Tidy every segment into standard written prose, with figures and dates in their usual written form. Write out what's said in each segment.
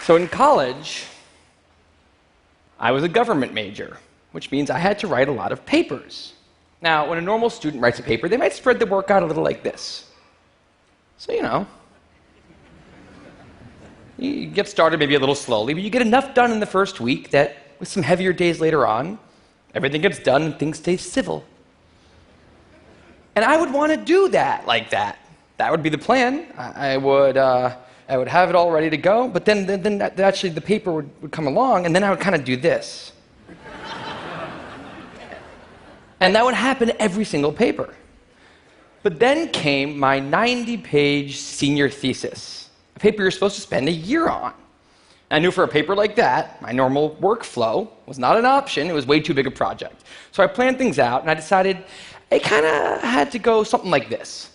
So in college, I was a government major, which means I had to write a lot of papers. Now, when a normal student writes a paper, they might spread the work out a little like this. So, you get started maybe a little slowly, but you get enough done in the first week that with some heavier days later on, everything gets done and things stay civil. And I would want to do that like that. That would be the plan. I would have it all ready to go, but then actually the paper would come along, and then I would kind of do this. And that would happen every single paper. But then came my 90-page senior thesis, a paper you're supposed to spend a year on. I knew for a paper like that, my normal workflow was not an option. It was way too big a project. So I planned things out, and I decided I kind of had to go something like this.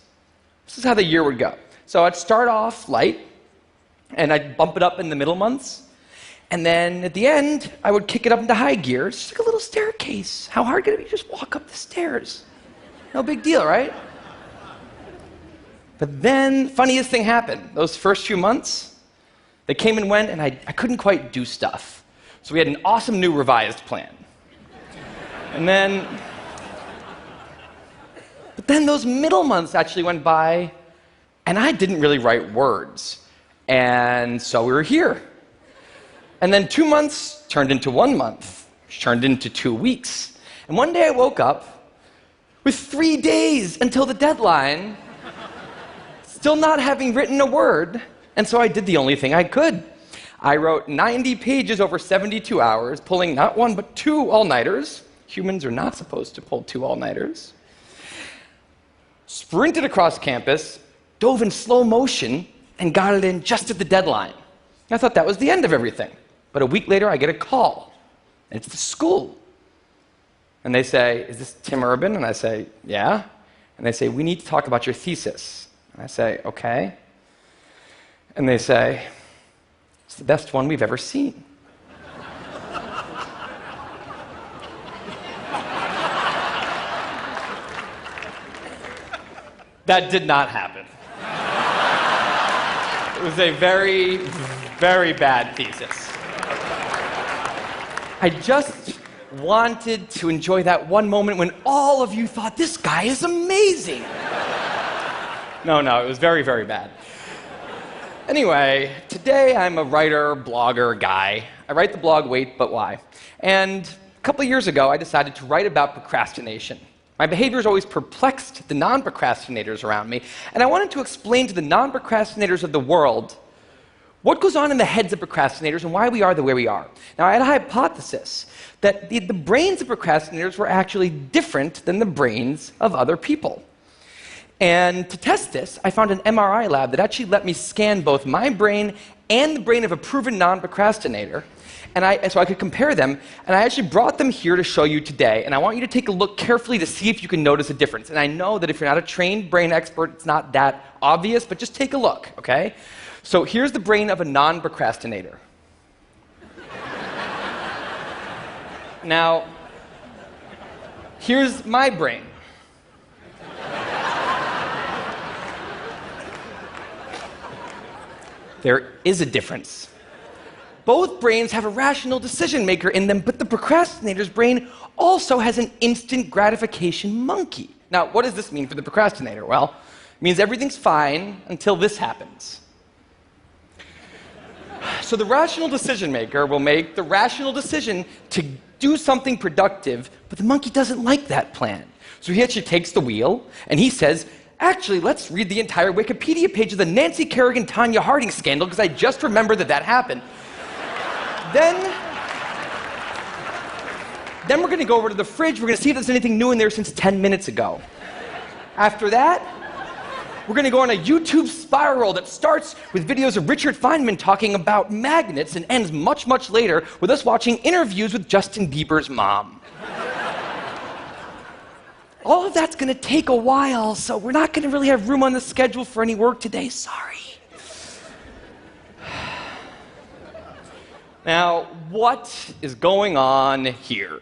This is how the year would go. So I'd start off light, and I'd bump it up in the middle months. And then at the end, I would kick it up into high gear. It's just like a little staircase. How hard could it be to just walk up the stairs? No big deal, right? But then, funniest thing happened. Those first few months, they came and went, and I couldn't quite do stuff. So we had an awesome new revised plan. But then those middle months actually went by, and I didn't really write words. And so we were here. And then 2 months turned into 1 month, which turned into 2 weeks. And one day I woke up with 3 days until the deadline, still not having written a word, and so I did the only thing I could. I wrote 90 pages over 72 hours, pulling not one but 2 all-nighters. Humans are not supposed to pull 2 all-nighters. Sprinted across campus, dove in slow motion, and got it in just at the deadline. I thought that was the end of everything. But a week later, I get a call. And it's the school. And they say, "Is this Tim Urban?" And I say, "Yeah." And they say, "We need to talk about your thesis." And I say, "Okay." And they say, "It's the best one we've ever seen." That did not happen. It was a very, very bad thesis. I just wanted to enjoy that one moment when all of you thought, "This guy is amazing." No, it was very, very bad. Anyway, today I'm a writer, blogger guy. I write the blog Wait, But Why? And a couple of years ago, I decided to write about procrastination. My behavior has always perplexed the non-procrastinators around me, and I wanted to explain to the non-procrastinators of the world what goes on in the heads of procrastinators and why we are the way we are. Now, I had a hypothesis that the brains of procrastinators were actually different than the brains of other people. And to test this, I found an MRI lab that actually let me scan both my brain and the brain of a proven non-procrastinator, so I could compare them, and I actually brought them here to show you today, and I want you to take a look carefully to see if you can notice a difference. And I know that if you're not a trained brain expert, it's not that obvious, but just take a look, okay? So here's the brain of a non-procrastinator. Now, here's my brain. There is a difference. Both brains have a rational decision maker in them, but the procrastinator's brain also has an instant gratification monkey. Now, what does this mean for the procrastinator? Well, it means everything's fine until this happens. So the rational decision maker will make the rational decision to do something productive, but the monkey doesn't like that plan. So he actually takes the wheel, and he says, "Actually, let's read the entire Wikipedia page of the Nancy Kerrigan-Tanya Harding scandal, because I just remembered that happened. Then we're going to go over to the fridge. We're going to see if there's anything new in there since 10 minutes ago. After that, we're going to go on a YouTube spiral that starts with videos of Richard Feynman talking about magnets and ends much, much later with us watching interviews with Justin Bieber's mom. All of that's going to take a while, so we're not going to really have room on the schedule for any work today. Sorry." Now, what is going on here?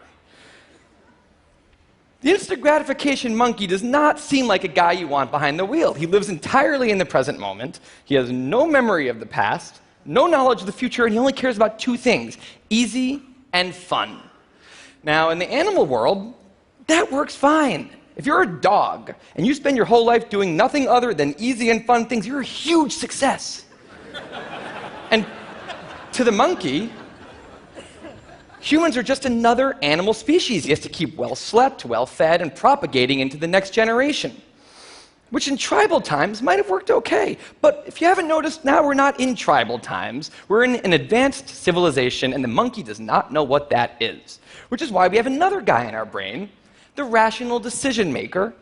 The instant gratification monkey does not seem like a guy you want behind the wheel. He lives entirely in the present moment. He has no memory of the past, no knowledge of the future, and he only cares about two things: easy and fun. Now, in the animal world, that works fine. If you're a dog and you spend your whole life doing nothing other than easy and fun things, you're a huge success. And to the monkey, humans are just another animal species he has to keep well slept, well fed, and propagating into the next generation, which in tribal times might have worked okay. But if you haven't noticed, now we're not in tribal times. We're in an advanced civilization, and the monkey does not know what that is, which is why we have another guy in our brain, the rational decision maker,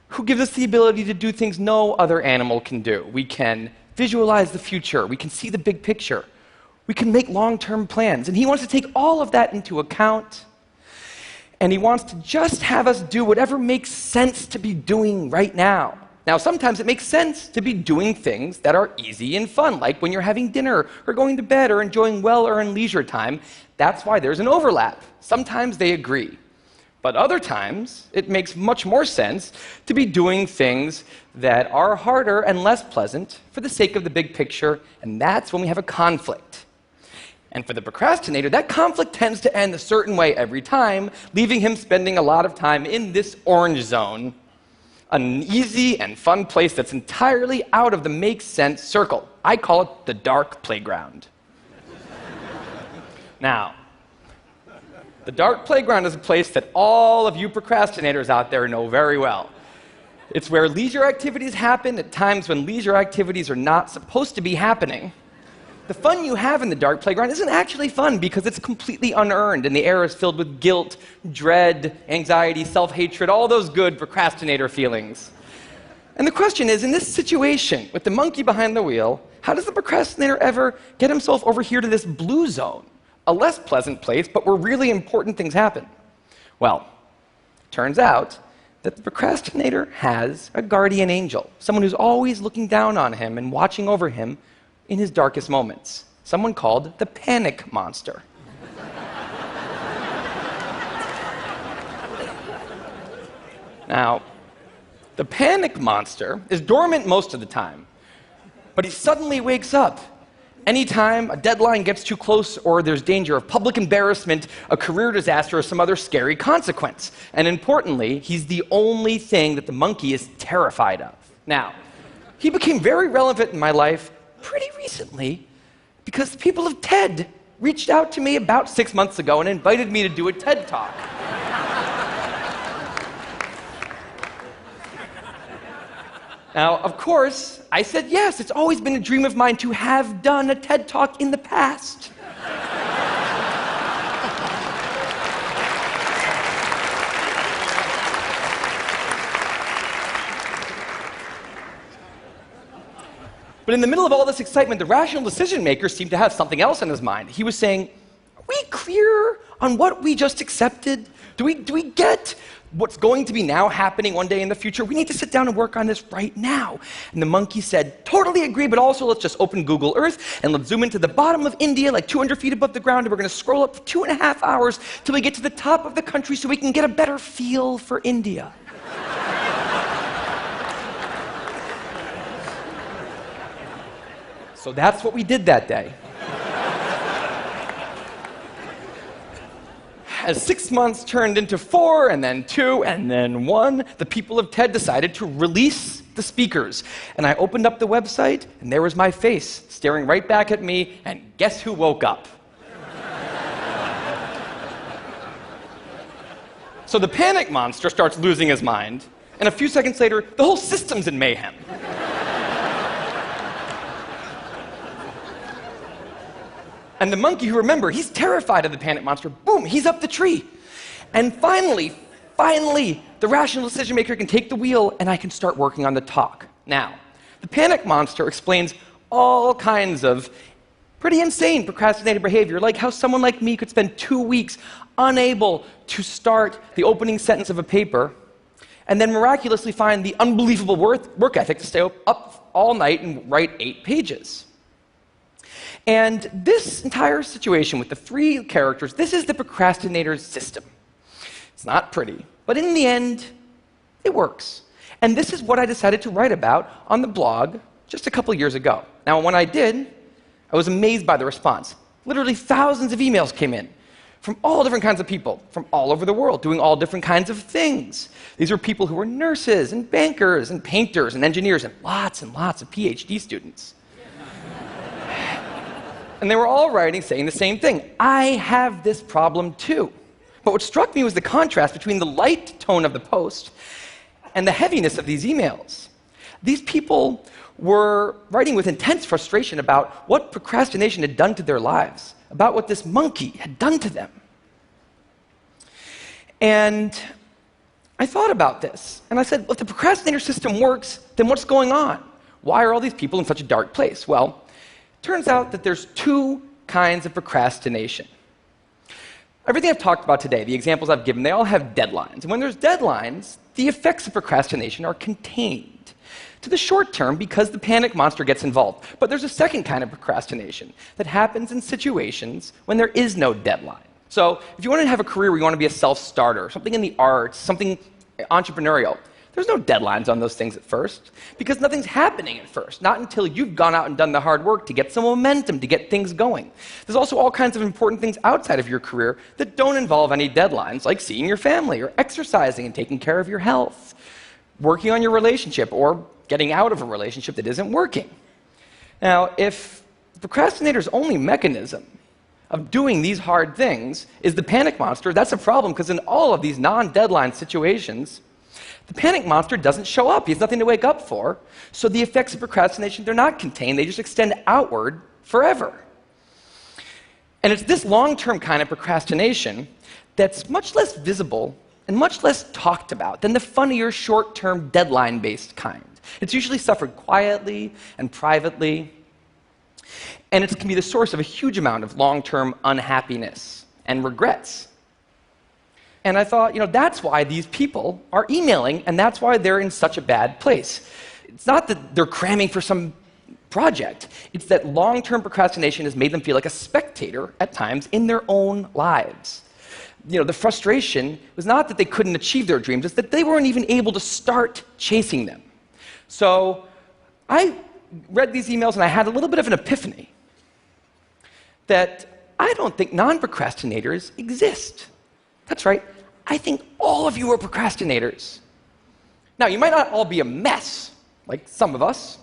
who gives us the ability to do things no other animal can do. We can visualize the future. We can see the big picture. We can make long-term plans. And he wants to take all of that into account. And he wants to just have us do whatever makes sense to be doing right now. Now, sometimes it makes sense to be doing things that are easy and fun, like when you're having dinner or going to bed or enjoying well-earned leisure time. That's why there's an overlap. Sometimes they agree. But other times, it makes much more sense to be doing things that are harder and less pleasant for the sake of the big picture, and that's when we have a conflict. And for the procrastinator, that conflict tends to end a certain way every time, leaving him spending a lot of time in this orange zone, an easy and fun place that's entirely out of the make sense circle. I call it the dark playground. Now, the dark playground is a place that all of you procrastinators out there know very well. It's where leisure activities happen at times when leisure activities are not supposed to be happening. The fun you have in the dark playground isn't actually fun because it's completely unearned, and the air is filled with guilt, dread, anxiety, self-hatred, all those good procrastinator feelings. And the question is, in this situation, with the monkey behind the wheel, how does the procrastinator ever get himself over here to this blue zone? A less pleasant place, but where really important things happen. Well, turns out that the procrastinator has a guardian angel, someone who's always looking down on him and watching over him in his darkest moments, someone called the panic monster. Now, the panic monster is dormant most of the time, but he suddenly wakes up anytime a deadline gets too close or there's danger of public embarrassment, a career disaster, or some other scary consequence. And importantly, he's the only thing that the monkey is terrified of. Now, he became very relevant in my life pretty recently because the people of TED reached out to me about 6 months ago and invited me to do a TED Talk. Now, of course, I said yes. It's always been a dream of mine to have done a TED Talk in the past. But in the middle of all this excitement, the rational decision maker seemed to have something else in his mind. He was saying, are we clear on what we just accepted? Do we get what's going to be now happening one day in the future? We need to sit down and work on this right now. And the monkey said, totally agree, but also let's just open Google Earth and let's zoom into the bottom of India, like 200 feet above the ground, and we're going to scroll up for 2.5 hours till we get to the top of the country so we can get a better feel for India. So that's what we did that day. As 6 months turned into 4, and then 2, and then 1, the people of TED decided to release the speakers. And I opened up the website, and there was my face staring right back at me, and guess who woke up? So the panic monster starts losing his mind, and a few seconds later, the whole system's in mayhem. And the monkey, who, remember, he's terrified of the panic monster, boom, he's up the tree. And finally, the rational decision maker can take the wheel and I can start working on the talk. Now, the panic monster explains all kinds of pretty insane procrastinated behavior, like how someone like me could spend 2 weeks unable to start the opening sentence of a paper and then miraculously find the unbelievable work ethic to stay up all night and write 8 pages. And this entire situation with the 3 characters, this is the procrastinator's system. It's not pretty, but in the end, it works. And this is what I decided to write about on the blog just a couple years ago. Now, when I did, I was amazed by the response. Literally thousands of emails came in from all different kinds of people, from all over the world, doing all different kinds of things. These were people who were nurses and bankers and painters and engineers and lots of PhD students. And they were all writing saying the same thing. I have this problem too. But what struck me was the contrast between the light tone of the post and the heaviness of these emails. These people were writing with intense frustration about what procrastination had done to their lives, about what this monkey had done to them. And I thought about this, and I said, well, if the procrastinator system works, then what's going on? Why are all these people in such a dark place? Well, it turns out that there's two kinds of procrastination. Everything I've talked about today, the examples I've given, they all have deadlines. And when there's deadlines, the effects of procrastination are contained to the short term because the panic monster gets involved. But there's a second kind of procrastination that happens in situations when there is no deadline. So if you want to have a career where you want to be a self-starter, something in the arts, something entrepreneurial, there's no deadlines on those things at first because nothing's happening at first, not until you've gone out and done the hard work to get some momentum, to get things going. There's also all kinds of important things outside of your career that don't involve any deadlines, like seeing your family or exercising and taking care of your health, working on your relationship or getting out of a relationship that isn't working. Now, if the procrastinator's only mechanism of doing these hard things is the panic monster, that's a problem because in all of these non-deadline situations, the panic monster doesn't show up. He has nothing to wake up for. So the effects of procrastination, they're not contained. They just extend outward forever. And it's this long-term kind of procrastination that's much less visible and much less talked about than the funnier, short-term, deadline-based kind. It's usually suffered quietly and privately. And it can be the source of a huge amount of long-term unhappiness and regrets. And I thought, that's why these people are emailing, and that's why they're in such a bad place. It's not that they're cramming for some project. It's that long-term procrastination has made them feel like a spectator at times in their own lives. The frustration was not that they couldn't achieve their dreams, it's that they weren't even able to start chasing them. So I read these emails, and I had a little bit of an epiphany that I don't think non-procrastinators exist. That's right. I think all of you are procrastinators. Now, you might not all be a mess, like some of us.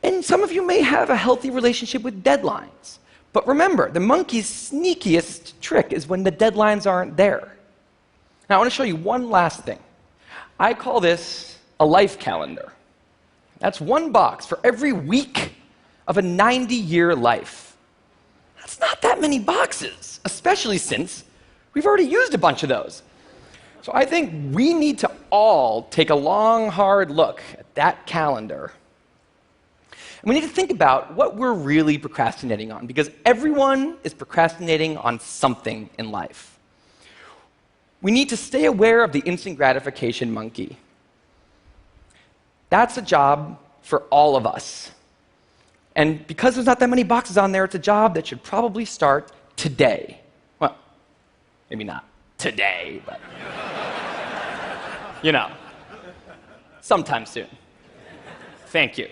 And some of you may have a healthy relationship with deadlines. But remember, the monkey's sneakiest trick is when the deadlines aren't there. Now, I want to show you one last thing. I call this a life calendar. That's one box for every week of a 90-year life. That's not that many boxes, especially since we've already used a bunch of those. So I think we need to all take a long, hard look at that calendar. And we need to think about what we're really procrastinating on, because everyone is procrastinating on something in life. We need to stay aware of the instant gratification monkey. That's a job for all of us. And because there's not that many boxes on there, it's a job that should probably start today. Well, maybe not today, but sometime soon. Thank you.